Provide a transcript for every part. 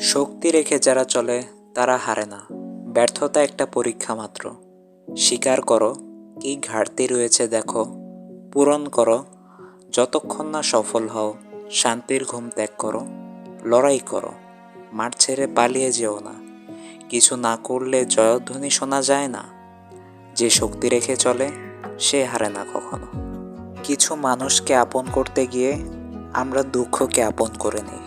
শক্তি রেখে যারা চলে তারা হারে না। ব্যর্থতা একটা পরীক্ষা মাত্র। স্বীকার করো কি ঘাটতি রয়েছে, দেখো, পূরণ করো। যতক্ষণ না সফল হও, শান্তির ঘুম ত্যাগ করো। লড়াই করো, মাঠ ছেড়ে পালিয়ে যেও না। কিছু না করলে জয়ধ্বনি শোনা যায় না। যে শক্তি রেখে চলে সে হারে না কখনো। কিছু মানুষকে আপন করতে গিয়ে আমরা দুঃখকে আপন করে নিই।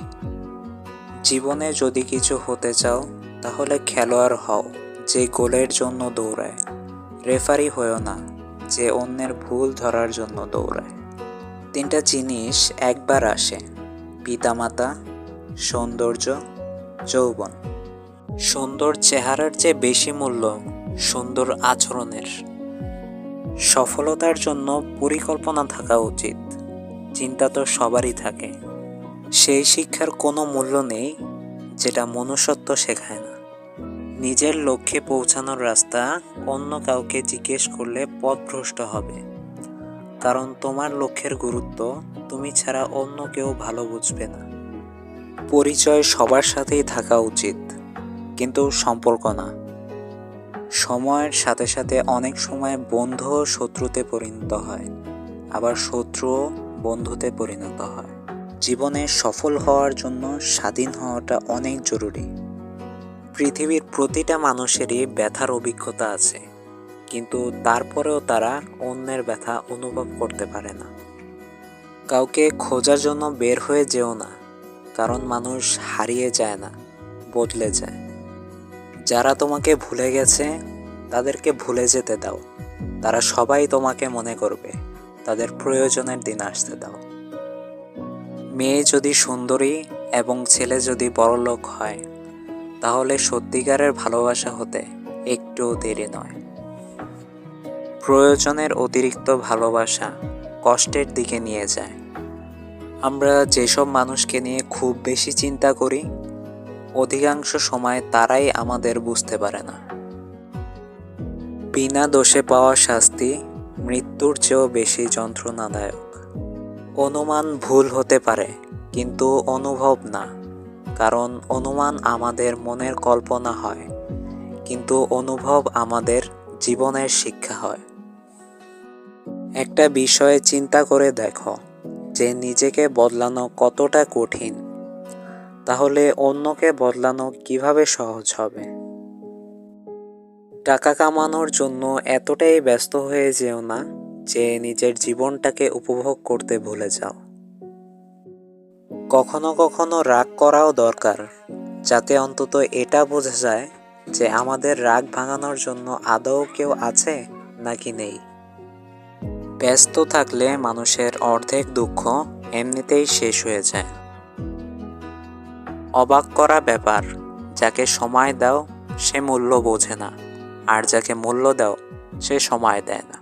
জীবনে যদি কিছু হতে চাও তাহলে খেলোয়াড় হও যে গোলের জন্য দৌড়ায়। রেফারি হয়েও না যে অন্যের ভুল ধরার জন্য দৌড়ায়। 3টা জিনিস একবার আসে: পিতামাতা, সৌন্দর্য, যৌবন। সুন্দর চেহারার চেয়ে বেশি মূল্য সুন্দর আচরণের। সফলতার জন্য পরিকল্পনা থাকা উচিত। চিন্তা তো সবারই থাকে। সেই শিক্ষার কোনো মূল্য নেই যেটা মনুষ্যত্ব শেখায় না। নিজের লক্ষ্যে পৌঁছানোর রাস্তা অন্য কাউকে জিজ্ঞেস করলে পথভ্রষ্ট হবে। কারণ তোমার লক্ষ্যের গুরুত্ব তুমি ছাড়া অন্য কেউ ভালো বুঝবে না। পরিচয় সবার সাথেই থাকা উচিত, কিন্তু সম্পর্ক না। সময়ের সাথে সাথে অনেক সময় বন্ধুও শত্রুতে পরিণত হয়, আবার শত্রুও বন্ধুতে পরিণত হয়। জীবনে সফল হওয়ার জন্য স্বাধীন হওয়াটা অনেক জরুরি। পৃথিবীর প্রতিটা মানুষেরই ব্যথার অভিজ্ঞতা আছে, কিন্তু তারপরেও তারা অন্যের ব্যথা অনুভব করতে পারে না। কাউকে খোঁজার জন্য বের হয়ে যেও না, কারণ মানুষ হারিয়ে যায় না, বদলে যায়। যারা তোমাকে ভুলে গেছে তাদেরকে ভুলে যেতে দাও। তারা সবাই তোমাকে মনে করবে, তাদের প্রয়োজনের দিন আসতে দাও। মেয়ে যদি সুন্দরী এবং ছেলে যদি বড়লোক হয়, তাহলে সত্যিকারের ভালোবাসা হতে একটুও দেরি নয়। প্রয়োজনের অতিরিক্ত ভালোবাসা কষ্টের দিকে নিয়ে যায়। আমরা যেসব মানুষকে নিয়ে খুব বেশি চিন্তা করি, অধিকাংশ সময় তারাই আমাদের বুঝতে পারে না। বিনা দোষে পাওয়া শাস্তি মৃত্যুর চেয়েও বেশি যন্ত্রণাদায়ক। অনুমান ভুল হতে পারে, কিন্তু অনুভব না। কারণ অনুমান আমাদের মনের কল্পনা হয়, কিন্তু অনুভব আমাদের জীবনের শিক্ষা হয়। একটা বিষয়ে চিন্তা করে দেখো যে নিজেকে বদলানো কতটা কঠিন, তাহলে অন্যকে বদলানো কিভাবে সহজ হবে। টাকা কামানোর জন্য এতটাই ব্যস্ত হয়ে যেও না যে নিজের জীবনটাকে উপভোগ করতে ভুলে যাও। কখনো কখনো রাগ করাও দরকার, যাতে অন্তত এটা বোঝা যায় যে আমাদের রাগ ভাঙানোর জন্য আদৌ কেউ আছে নাকি নেই। ব্যস্ত থাকলে মানুষের অর্ধেক দুঃখ এমনিতেই শেষ হয়ে যায়। অবাক করা ব্যাপার, যাকে সময় দাও সে মূল্য বোঝে না, আর যাকে মূল্য দাও সে সময় দেয় না।